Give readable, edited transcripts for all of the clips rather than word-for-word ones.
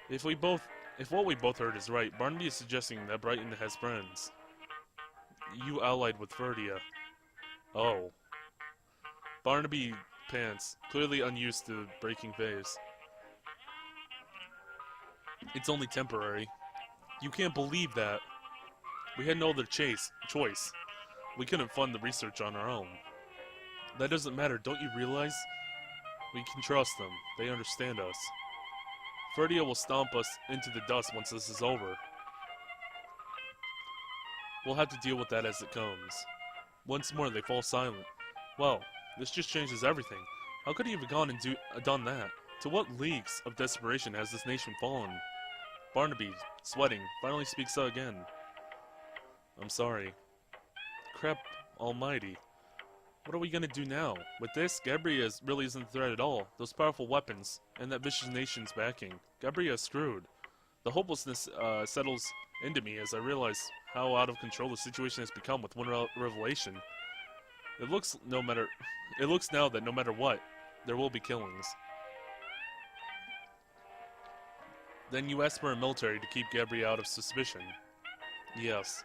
If what we both heard is right, Barnaby is suggesting that Brighton has friends. You allied with Ferdia. Oh. Barnaby pants, clearly unused to breaking phase. It's only temporary. You can't believe that. We had no other choice. We couldn't fund the research on our own. That doesn't matter, don't you realize? We can trust them. They understand us. Ferdia will stomp us into the dust once this is over. We'll have to deal with that as it comes. Once more, they fall silent. Well, this just changes everything. How could he have gone and done that? To what leagues of desperation has this nation fallen? Barnaby, sweating, finally speaks out again. I'm sorry. Crap almighty. What are we gonna do now? With this, Gabriel really isn't a threat at all. Those powerful weapons, and that vicious nation's backing. Gabriel is screwed. The hopelessness settles into me as I realize how out of control the situation has become with one revelation. It looks now that no matter what, there will be killings. Then you ask for a military to keep Gabriel out of suspicion. Yes.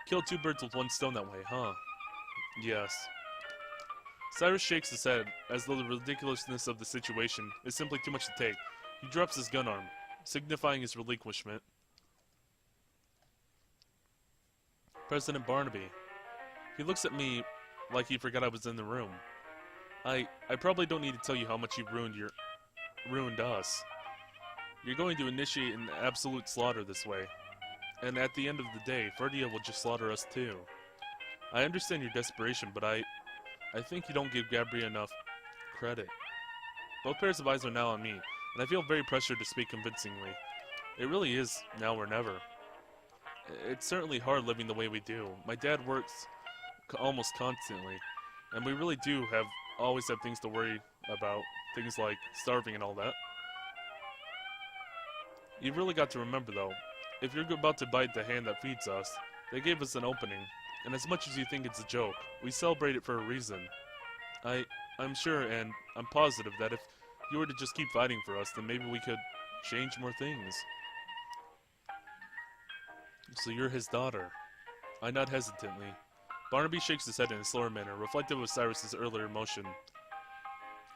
Kill two birds with one stone that way, huh? Yes. Cyrus shakes his head, as though the ridiculousness of the situation is simply too much to take. He drops his gun arm, signifying his relinquishment. President Barnaby. He looks at me like he forgot I was in the room. I probably don't need to tell you how much you ruined us. You're going to initiate an absolute slaughter this way. And at the end of the day, Ferdia will just slaughter us too. I understand your desperation, but I think you don't give Gabriel enough credit. Both pairs of eyes are now on me, and I feel very pressured to speak convincingly. It really is now or never. It's certainly hard living the way we do. My dad works almost constantly, and we really do always have things to worry about, things like starving and all that. You've really got to remember though, if you're about to bite the hand that feeds us, they gave us an opening, and as much as you think it's a joke, we celebrate it for a reason. I'm sure and I'm positive that if you were to just keep fighting for us, then maybe we could change more things. So you're his daughter. I nod hesitantly. Barnaby shakes his head in a slower manner, reflective of Cyrus's earlier emotion.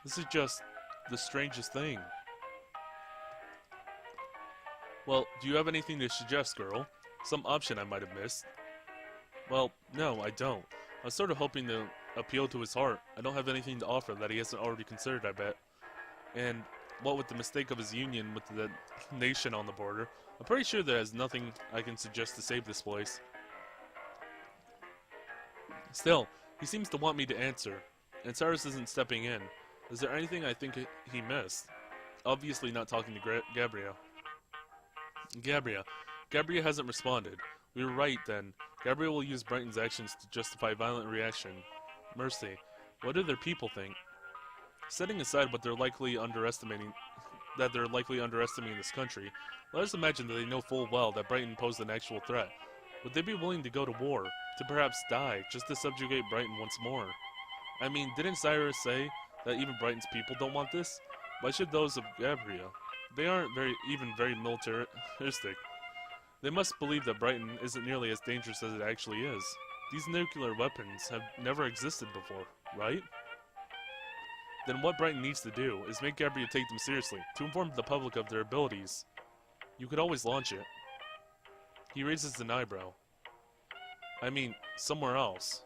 This is just the strangest thing. Well, do you have anything to suggest, girl? Some option I might have missed? Well, no, I don't. I was sort of hoping to appeal to his heart. I don't have anything to offer that he hasn't already considered, I bet. And what with the mistake of his union with the nation on the border, I'm pretty sure there's nothing I can suggest to save this place. Still, he seems to want me to answer, and Cyrus isn't stepping in. Is there anything I think he missed? Obviously not talking to Gabriel. Gabriel hasn't responded. We were right then. Gabriel will use Brighton's actions to justify violent reaction. Mercy. What do their people think? Setting aside what they're likely underestimating this country, let us imagine that they know full well that Brighton posed an actual threat. Would they be willing to go to war, to perhaps die, just to subjugate Brighton once more? I mean, didn't Cyrus say that even Brighton's people don't want this? Why should those of Gabriel? They aren't very militaristic. They must believe that Brighton isn't nearly as dangerous as it actually is. These nuclear weapons have never existed before, right? Then what Brighton needs to do is make Gabriel take them seriously, to inform the public of their abilities. You could always launch it. He raises an eyebrow. I mean, somewhere else.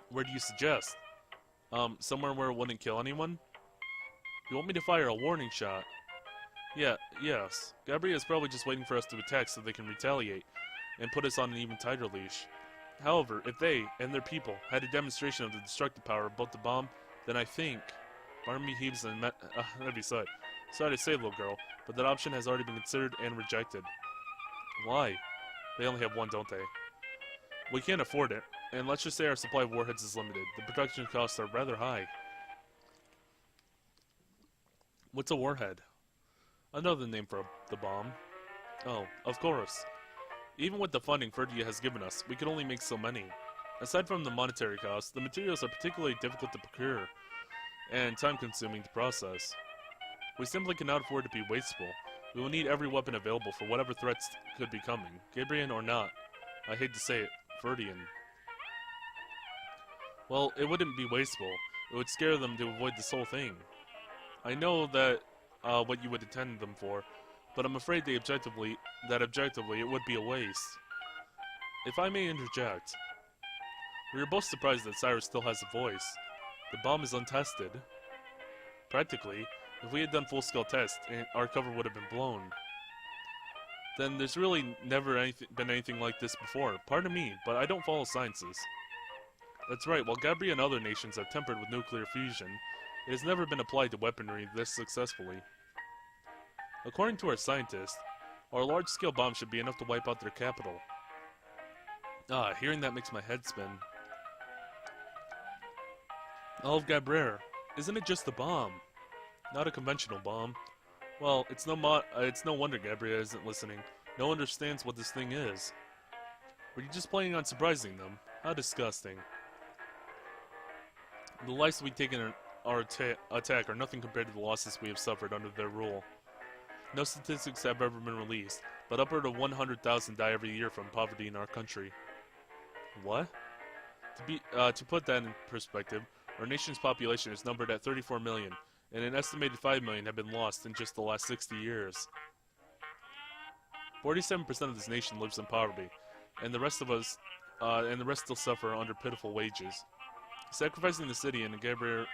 Where do you suggest? Somewhere where it wouldn't kill anyone? You want me to fire a warning shot? Yes. Gabriel is probably just waiting for us to attack so they can retaliate, and put us on an even tighter leash. However, if they, and their people, had a demonstration of the destructive power of both the bomb, then I think... Barnaby heaves a heavy sigh. Sorry to say, little girl, but that option has already been considered and rejected. Why? They only have one, don't they? We can't afford it, and let's just say our supply of warheads is limited. The production costs are rather high. What's a warhead? Another name for the bomb. Oh, of course. Even with the funding Ferdia has given us, we can only make so many. Aside from the monetary costs, the materials are particularly difficult to procure, and time-consuming to process. We simply cannot afford to be wasteful. We will need every weapon available for whatever threats could be coming, Gabriel or not. I hate to say it, Verdian. Well, it wouldn't be wasteful. It would scare them to avoid this whole thing. I know that what you would intend them for, but I'm afraid objectively it would be a waste. If I may interject, we were both surprised that Cyrus still has a voice. The bomb is untested. Practically, if we had done full-scale tests, our cover would have been blown. Then there's really never been anything like this before. Pardon me, but I don't follow sciences. That's right, while Gabriel and other nations have tempered with nuclear fusion, it has never been applied to weaponry this successfully. According to our scientists, our large-scale bomb should be enough to wipe out their capital. Ah, hearing that makes my head spin. Oh, Gabriel, isn't it just a bomb? Not a conventional bomb. Well, it's no wonder Gabriel isn't listening. No one understands what this thing is. Were you just planning on surprising them? How disgusting. The lives we take in our attack are nothing compared to the losses we have suffered under their rule. No statistics have ever been released, but upward of 100,000 die every year from poverty in our country. What? To put that in perspective, our nation's population is numbered at 34 million, and an estimated 5 million have been lost in just the last 60 years. 47% of this nation lives in poverty, and the rest still suffer under pitiful wages. Sacrificing the city and Gabriel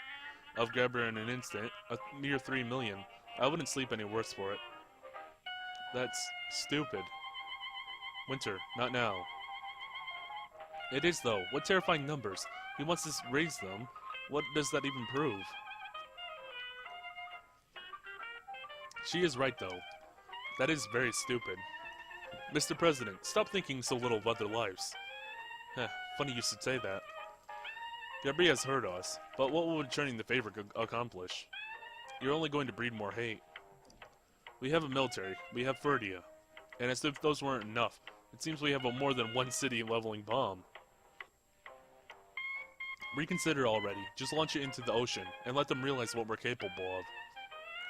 in an instant, a mere 3 million, I wouldn't sleep any worse for it. That's stupid. Winter, not now. It is though. What terrifying numbers. He wants to raise them. What does that even prove? She is right though. That is very stupid. Mr. President, stop thinking so little of other lives. Heh, funny you should say that. Gabriel has hurt us, but what will returning the favor accomplish? You're only going to breed more hate. We have a military, we have Ferdia, and as if those weren't enough, it seems we have a more than one city leveling bomb. Reconsider already, just launch it into the ocean, and let them realize what we're capable of.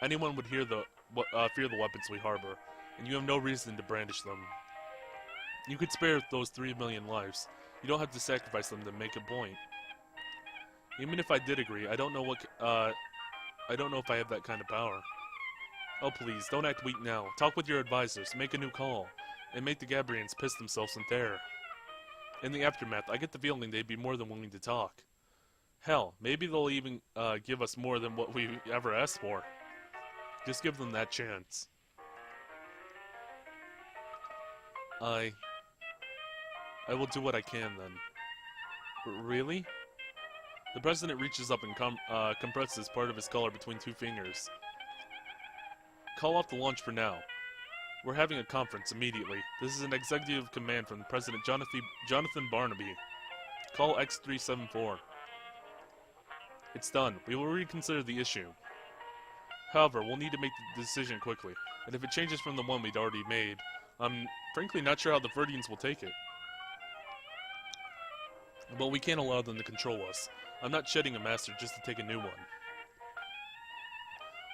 Anyone would fear the weapons we harbor, and you have no reason to brandish them. You could spare those 3 million lives. You don't have to sacrifice them to make a point. Even if I did agree, I don't know if I have that kind of power. Oh please, don't act weak now. Talk with your advisors, make a new call, and make the Gabrians piss themselves in terror. In the aftermath, I get the feeling they'd be more than willing to talk. Hell, maybe they'll even give us more than what we ever asked for. Just give them that chance. I will do what I can then. Really? The president reaches up and compresses part of his collar between two fingers. Call off the launch for now. We're having a conference immediately. This is an executive command from President Jonathan Barnaby. Call X-374. It's done. We will reconsider the issue. However, we'll need to make the decision quickly, and if it changes from the one we'd already made, I'm frankly not sure how the Verdians will take it. But we can't allow them to control us. I'm not shedding a master just to take a new one.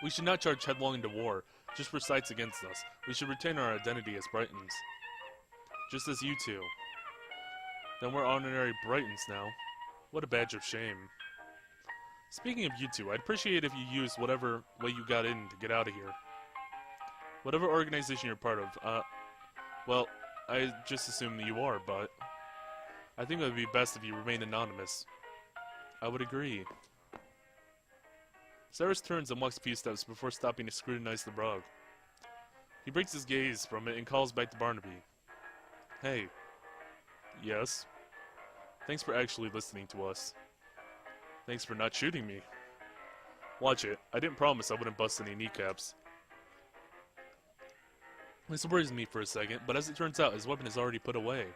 We should not charge headlong into war, just for sights against us. We should retain our identity as Britons. Just as you two. Then we're honorary Britons now. What a badge of shame. Speaking of you two, I'd appreciate if you used whatever way you got in to get out of here. Whatever organization you're part of, well, I just assume that you are, but I think it would be best if you remain anonymous. I would agree. Cyrus turns and walks a few steps before stopping to scrutinize the rug. He breaks his gaze from it and calls back to Barnaby. Hey. Yes? Thanks for actually listening to us. Thanks for not shooting me. Watch it. I didn't promise I wouldn't bust any kneecaps. This worries me for a second, but as it turns out, his weapon is already put away.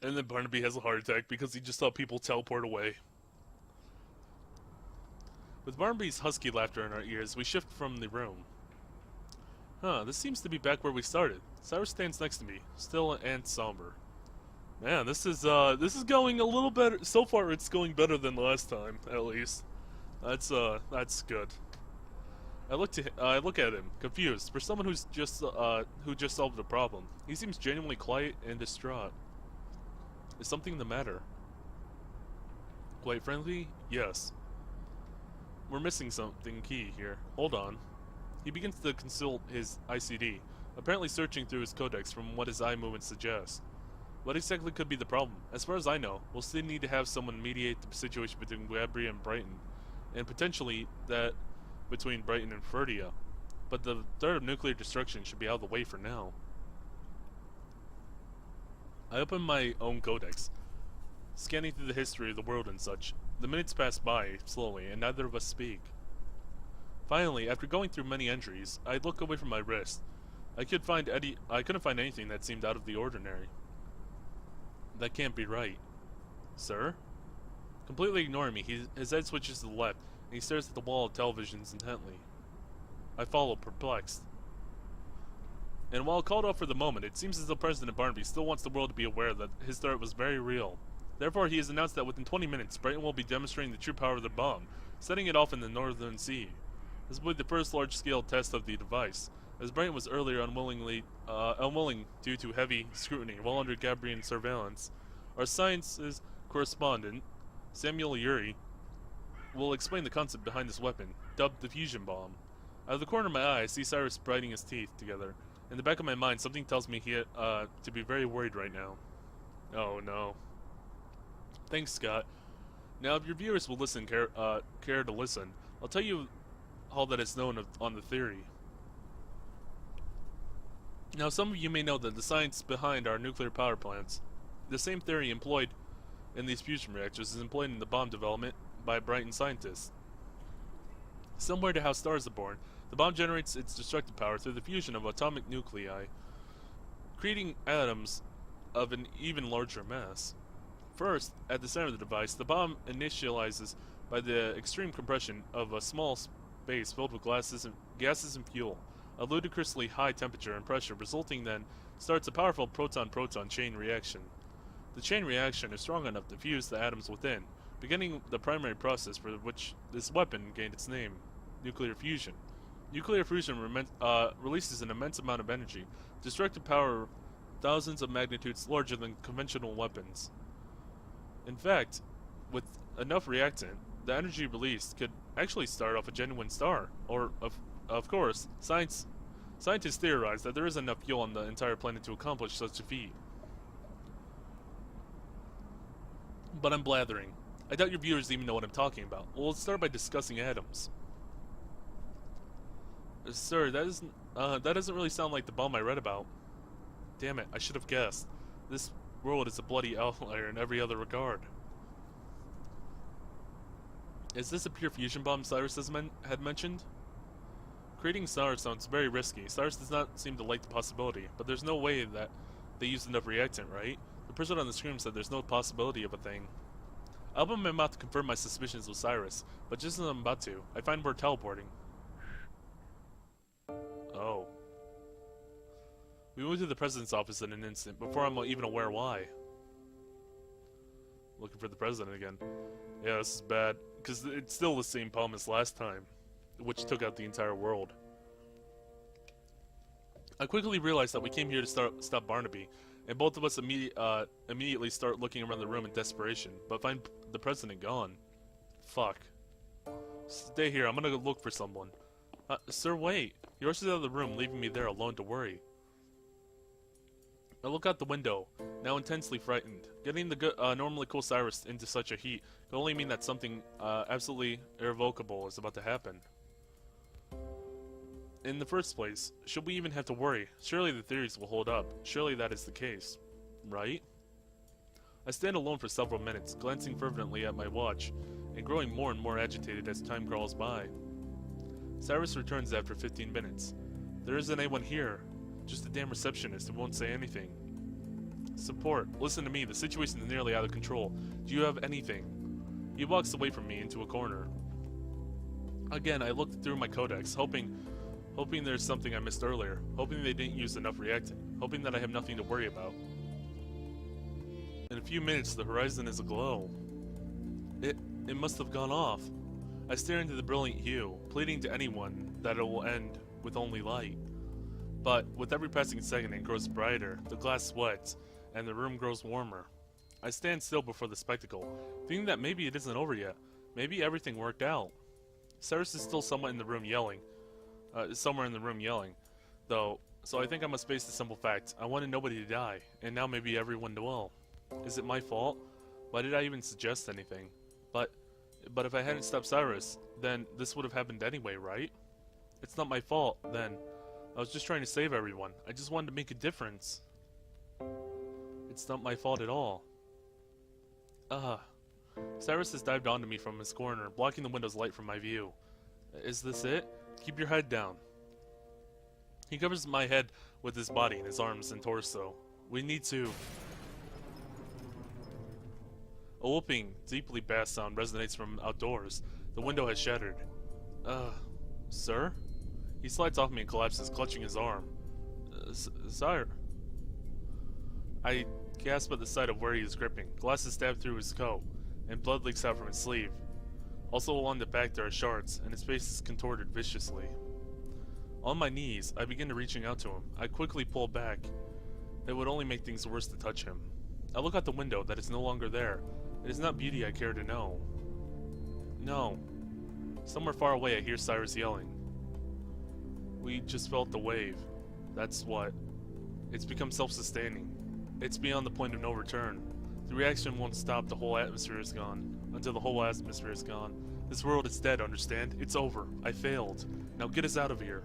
And then Barnaby has a heart attack because he just saw people teleport away. With Barnaby's husky laughter in our ears, we shift from the room. Huh, this seems to be back where we started. Cyrus stands next to me, still and somber. Man, this is going a little better. So far, it's going better than last time, at least. That's good. I look at him, confused. For someone who just solved a problem, he seems genuinely quiet and distraught. Is something the matter? Quite frankly, yes. We're missing something key here. Hold on. He begins to consult his ICD, apparently searching through his codex from what his eye movements suggest. What exactly could be the problem? As far as I know, we'll still need to have someone mediate the situation between Gabriel and Brighton, and potentially that between Brighton and Ferdia. But the threat of nuclear destruction should be out of the way for now. I open my own codex, scanning through the history of the world and such. The minutes pass by, slowly, and neither of us speak. Finally, after going through many entries, I look away from my wrist. I couldn't find anything that seemed out of the ordinary. That can't be right. Sir? Completely ignoring me, his head switches to the left, and he stares at the wall of televisions intently. I follow, perplexed. And while called off for the moment, it seems as though President Barnaby still wants the world to be aware that his threat was very real. Therefore, he has announced that within 20 minutes, Brighton will be demonstrating the true power of the bomb, setting it off in the Northern Sea. This will be the first large-scale test of the device, as Brighton was earlier unwilling due to heavy scrutiny while under Gabrian surveillance. Our sciences correspondent, Samuel Urey, will explain the concept behind this weapon, dubbed the fusion bomb. Out of the corner of my eye, I see Cyrus biting his teeth together. In the back of my mind, something tells me to be very worried right now. Oh no. Thanks, Scott. Now, if your viewers will care to listen, I'll tell you all that is known on the theory. Now, some of you may know that the science behind our nuclear power plants, the same theory employed in these fusion reactors is employed in the bomb development by Brighton scientists. Similar to how stars are born, the bomb generates its destructive power through the fusion of atomic nuclei, creating atoms of an even larger mass. First, at the center of the device, the bomb initializes by the extreme compression of a small space filled with gases and fuel. A ludicrously high temperature and pressure resulting then starts a powerful proton-proton chain reaction. The chain reaction is strong enough to fuse the atoms within, beginning the primary process for which this weapon gained its name, nuclear fusion. Nuclear fusion releases an immense amount of energy, destructive power thousands of magnitudes larger than conventional weapons. In fact, with enough reactant, the energy released could actually start off a genuine star, or, of course, scientists theorize that there is enough fuel on the entire planet to accomplish such a feat. But I'm blathering. I doubt your viewers even know what I'm talking about. Well, let's start by discussing atoms. Sir, that doesn't really sound like the bomb I read about. Damn it, I should have guessed. This world is a bloody outlier in every other regard. Is this a pure fusion bomb Cyrus had mentioned? Creating stars sounds very risky. Cyrus does not seem to like the possibility, but there's no way that they used enough reactant, right? The person on the screen said there's no possibility of a thing. I open my mouth to confirm my suspicions with Cyrus, but just as I'm about to, I find we're teleporting. Oh. We moved to the president's office in an instant, before I'm even aware why. Looking for the president again. Yeah, this is bad, because it's still the same problem as last time, which took out the entire world. I quickly realized that we came here to stop Barnaby, and both of us immediately start looking around the room in desperation, but find the president gone. Fuck. Stay here, I'm gonna go look for someone. Sir, wait. He rushes out of the room, leaving me there alone to worry. I look out the window, now intensely frightened. Getting the normally cool Cyrus into such a heat could only mean that something absolutely irrevocable is about to happen. In the first place, should we even have to worry? Surely the theories will hold up. Surely that is the case. Right? I stand alone for several minutes, glancing fervently at my watch, and growing more and more agitated as time crawls by. Cyrus returns after 15 minutes. There isn't anyone here. Just a damn receptionist who won't say anything. Support, listen to me, the situation is nearly out of control. Do you have anything? He walks away from me into a corner. Again, I looked through my codex, hoping there's something I missed earlier, hoping they didn't use enough reactant, hoping that I have nothing to worry about. In a few minutes, the horizon is aglow. It must have gone off. I stare into the brilliant hue, pleading to anyone that it will end with only light. But with every passing second it grows brighter, the glass sweats, and the room grows warmer. I stand still before the spectacle, thinking that maybe it isn't over yet. Maybe everything worked out. Cyrus is still somewhere in the room yelling, though, so I think I must face the simple fact. I wanted nobody to die, and now maybe everyone will. Is it my fault? Why did I even suggest anything? But if I hadn't stopped Cyrus, then this would have happened anyway, right? It's not my fault, then. I was just trying to save everyone. I just wanted to make a difference. It's not my fault at all. Cyrus has dived onto me from his corner, blocking the window's light from my view. Is this it? Keep your head down. He covers my head with his body and his arms and torso. We need to... A whooping, deeply bass sound resonates from outdoors. The window has shattered. Sir? He slides off me and collapses, clutching his arm. Sire? I gasp at the sight of where he is gripping. Glass is stabbed through his coat, and blood leaks out from his sleeve. Also along the back there are shards, and his face is contorted viciously. On my knees, I begin to reaching out to him. I quickly pull back. It would only make things worse to touch him. I look out the window that is no longer there. It is not beauty I care to know. No. Somewhere far away I hear Cyrus yelling. We just felt the wave. That's what. It's become self-sustaining. It's beyond the point of no return. The reaction won't stop. The whole atmosphere is gone. Until the whole atmosphere is gone. This world is dead, understand? It's over. I failed. Now get us out of here.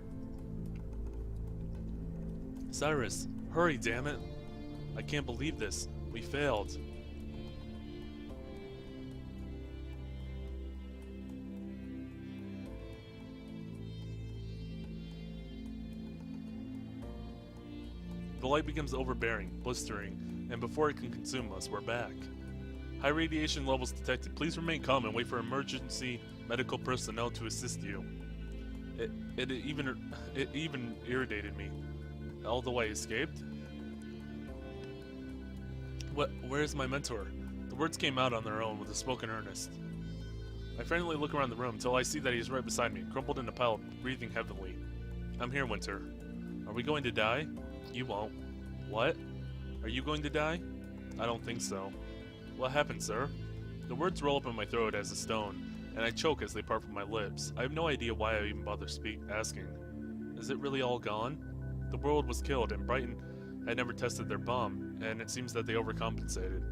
Cyrus, hurry, damn it. I can't believe this. We failed. The light becomes overbearing, blistering, and before it can consume us, we're back. High radiation levels detected. Please remain calm and wait for emergency medical personnel to assist you. It even irritated me. Although I escaped? Where is my mentor? The words came out on their own with a spoken earnest. I frantically look around the room until I see that he is right beside me, crumpled in a pile, breathing heavily. I'm here, Winter. Are we going to die? You won't. What? Are you going to die? I don't think so. What happened, sir? The words roll up in my throat as a stone, and I choke as they part from my lips. I have no idea why I even bother asking. Is it really all gone? The world was killed, and Brighton had never tested their bomb, and it seems that they overcompensated.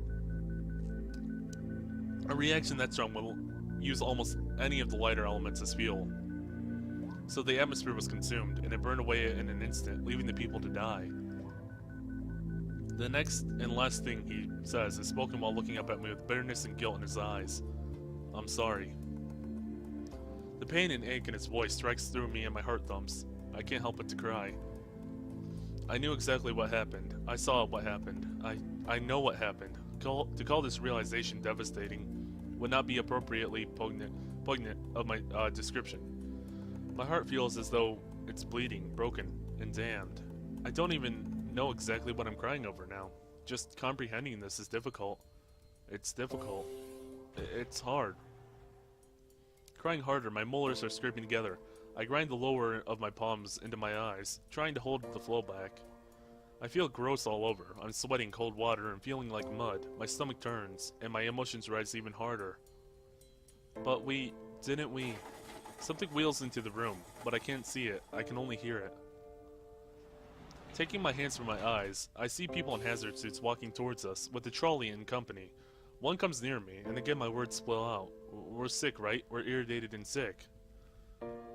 A reaction that strong will use almost any of the lighter elements as fuel. So the atmosphere was consumed, and it burned away in an instant, leaving the people to die. The next and last thing he says is spoken while looking up at me with bitterness and guilt in his eyes. I'm sorry. The pain and ache in his voice strikes through me and my heart thumps. I can't help but to cry. I knew exactly what happened. I saw what happened. I know what happened. To call this realization devastating would not be appropriately poignant of my description. My heart feels as though it's bleeding, broken, and damned. I don't even know exactly what I'm crying over now. Just comprehending this is difficult. It's difficult. It's hard. Crying harder, my molars are scraping together. I grind the lower of my palms into my eyes, trying to hold the flow back. I feel gross all over. I'm sweating cold water and feeling like mud. My stomach turns, and my emotions rise even harder. But didn't we? Something wheels into the room, but I can't see it. I can only hear it. Taking my hands from my eyes, I see people in hazard suits walking towards us, with the trolley in company. One comes near me, and again my words spill out. We're sick, right? We're irritated and sick.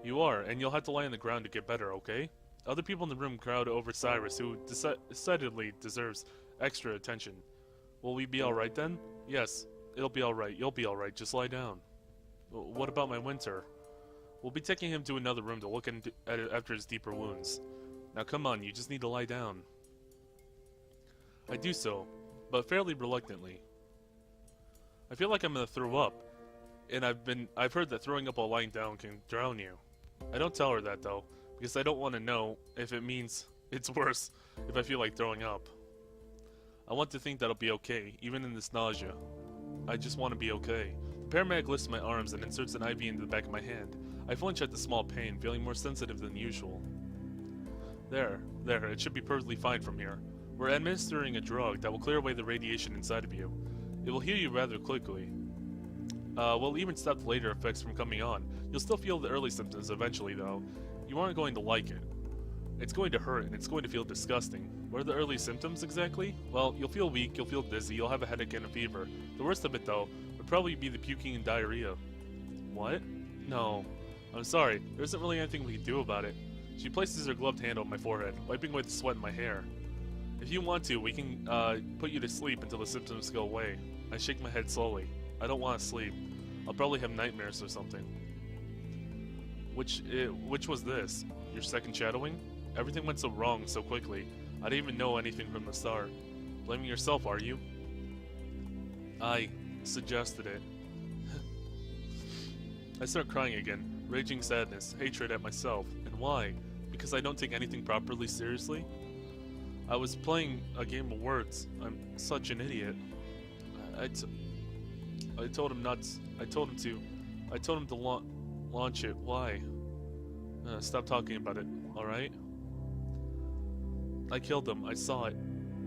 You are, and you'll have to lie on the ground to get better, okay? Other people in the room crowd over Cyrus, who decidedly deserves extra attention. Will we be alright then? Yes, it'll be alright. You'll be alright. Just lie down. What about my Winter? We'll be taking him to another room to look after his deeper wounds. Now come on, you just need to lie down. I do so, but fairly reluctantly. I feel like I'm gonna throw up, and I've heard that throwing up while lying down can drown you. I don't tell her that though, because I don't want to know if it means it's worse if I feel like throwing up. I want to think that I'll be okay, even in this nausea. I just want to be okay. paramedic lifts my arms and inserts an IV into the back of my hand. I flinch at the small pain, feeling more sensitive than usual. There, it should be perfectly fine from here. We're administering a drug that will clear away the radiation inside of you. It will heal you rather quickly. We'll even stop the later effects from coming on. You'll still feel the early symptoms eventually, though. You aren't going to like it. It's going to hurt, and it's going to feel disgusting. What are the early symptoms exactly? Well, you'll feel weak, you'll feel dizzy, you'll have a headache and a fever. The worst of it, though, would probably be the puking and diarrhea. What? No. I'm sorry, there isn't really anything we can do about it. She places her gloved hand on my forehead, wiping away the sweat in my hair. If you want to, we can put you to sleep until the symptoms go away. I shake my head slowly. I don't want to sleep. I'll probably have nightmares or something. Which was this? Your second shadowing? Everything went so wrong so quickly. I didn't even know anything from the start. Blaming yourself, are you? I suggested it. I start crying again, raging sadness, hatred at myself. And why? Because I don't take anything properly seriously? I was playing a game of words. I'm such an idiot. I told him not. I told him to launch it. Why? Stop talking about it. All right. I killed him. I saw it.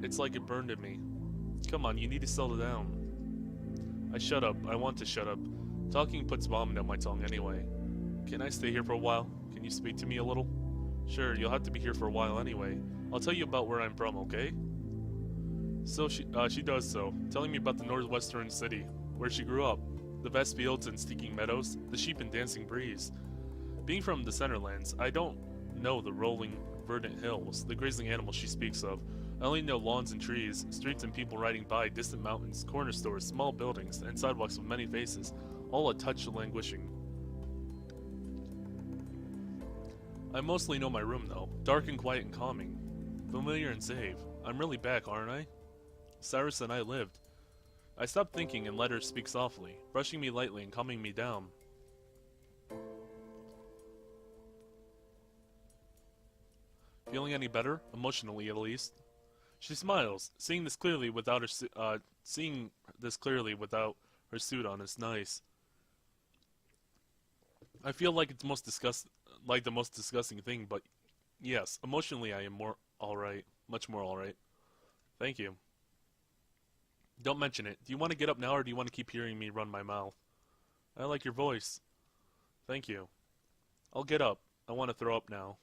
It's like it burned in me. Come on, you need to settle down. I shut up. I want to shut up. Talking puts vomit on my tongue anyway. Can I stay here for a while? Can you speak to me a little? Sure, you'll have to be here for a while anyway. I'll tell you about where I'm from, okay? So she does so, telling me about the northwestern city, where she grew up, the vast fields and stinking meadows, the sheep and dancing breeze. Being from the Centerlands, I don't know the rolling, verdant hills, the grazing animals she speaks of. I only know lawns and trees, streets and people riding by, distant mountains, corner stores, small buildings, and sidewalks with many faces, all a touch languishing. I mostly know my room though, dark and quiet and calming. Familiar and safe. I'm really back, aren't I? Cyrus and I lived. I stopped thinking and let her speak softly, brushing me lightly and calming me down. Feeling any better? Emotionally, at least. She smiles, seeing this clearly without her suit on is nice. I feel like it's the most disgusting thing, but yes, emotionally I am more alright, much more alright. Thank you. Don't mention it. Do you want to get up now, or do you want to keep hearing me run my mouth? I like your voice. Thank you. I'll get up. I want to throw up now.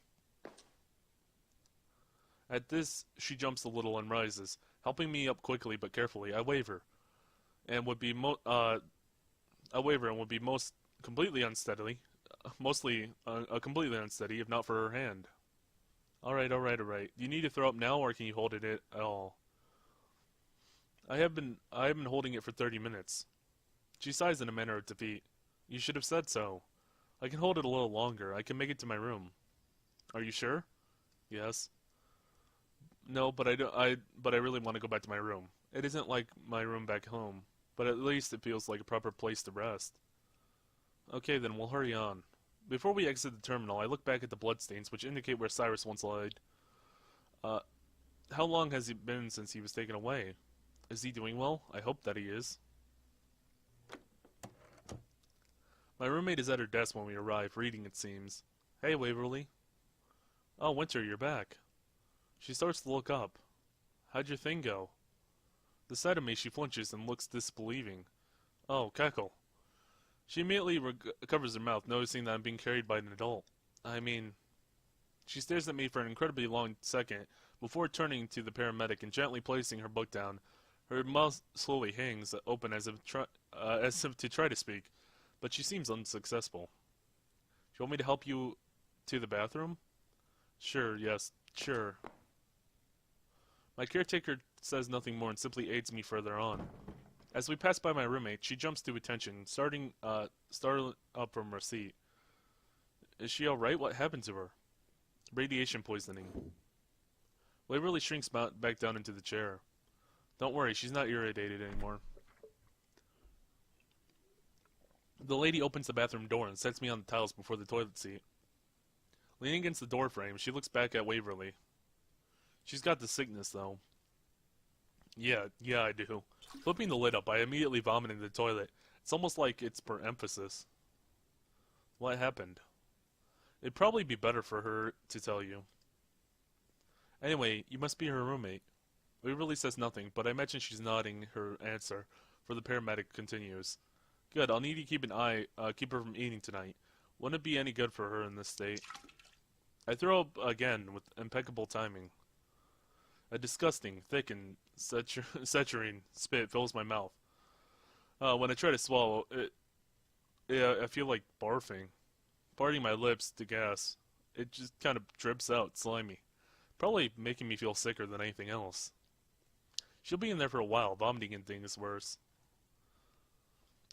At this, she jumps a little and rises, helping me up quickly but carefully. I waver, and would be most completely unsteady, completely unsteady if not for her hand. All right. Do you need to throw up now, or can you hold it at all? I have been holding it for 30 minutes. She sighs in a manner of defeat. You should have said so. I can hold it a little longer. I can make it to my room. Are you sure? Yes. No, but I really want to go back to my room. It isn't like my room back home, but at least it feels like a proper place to rest. Okay, then we'll hurry on. Before we exit the terminal, I look back at the bloodstains, which indicate where Cyrus once lied. How long has it been since he was taken away? Is he doing well? I hope that he is. My roommate is at her desk when we arrive, reading it seems. Hey, Waverly. Oh, Winter, you're back. She starts to look up. How'd your thing go? The sight of me, she flinches and looks disbelieving. Oh, cackle. She immediately covers her mouth, noticing that I'm being carried by an adult. I mean... She stares at me for an incredibly long second, before turning to the paramedic and gently placing her book down. Her mouth slowly hangs open as if to try to speak, but she seems unsuccessful. Do you want me to help you to the bathroom? Sure, yes, sure. My caretaker says nothing more and simply aids me further on. As we pass by my roommate, she jumps to attention, starting up from her seat. Is she alright? What happened to her? Radiation poisoning. Waverly shrinks back down into the chair. Don't worry, she's not irritated anymore. The lady opens the bathroom door and sets me on the tiles before the toilet seat. Leaning against the door frame, she looks back at Waverly. She's got the sickness, though. Yeah, I do. Flipping the lid up, I immediately vomit into the toilet, It's almost like it's per emphasis. What happened? It'd probably be better for her to tell you. Anyway, you must be her roommate. Waverly says nothing, but I imagine she's nodding her answer, for the paramedic continues. Good, I'll need you to keep her from eating tonight. Wouldn't it be any good for her in this state? I throw up again with impeccable timing. A disgusting, thick, and saturine spit fills my mouth. When I try to swallow, I feel like barfing. Parting my lips to gas. It just kind of drips out, slimy. Probably making me feel sicker than anything else. She'll be in there for a while, vomiting and things worse.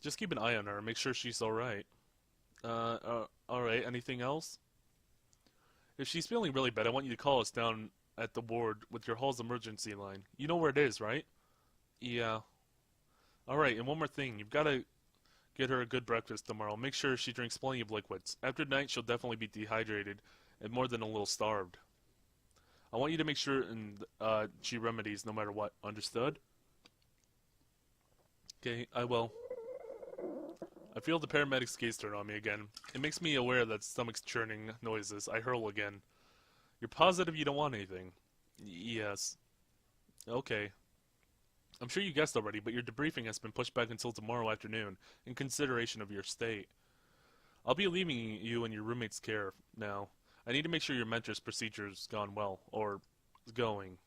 Just keep an eye on her, make sure she's alright. Alright, anything else? If she's feeling really bad, I want you to call us down at the ward with your hall's emergency line. You know where it is, right? Yeah. Alright, and one more thing. You've got to get her a good breakfast tomorrow. Make sure she drinks plenty of liquids. After night, she'll definitely be dehydrated and more than a little starved. I want you to make sure she remedies no matter what. Understood? Okay, I will. I feel the paramedic's gaze turn on me again. It makes me aware that stomach's churning noises. I hurl again. You're positive you don't want anything? Yes. Okay. I'm sure you guessed already, but your debriefing has been pushed back until tomorrow afternoon, in consideration of your state. I'll be leaving you in your roommate's care now. I need to make sure your mentor's procedure's gone well, or is going.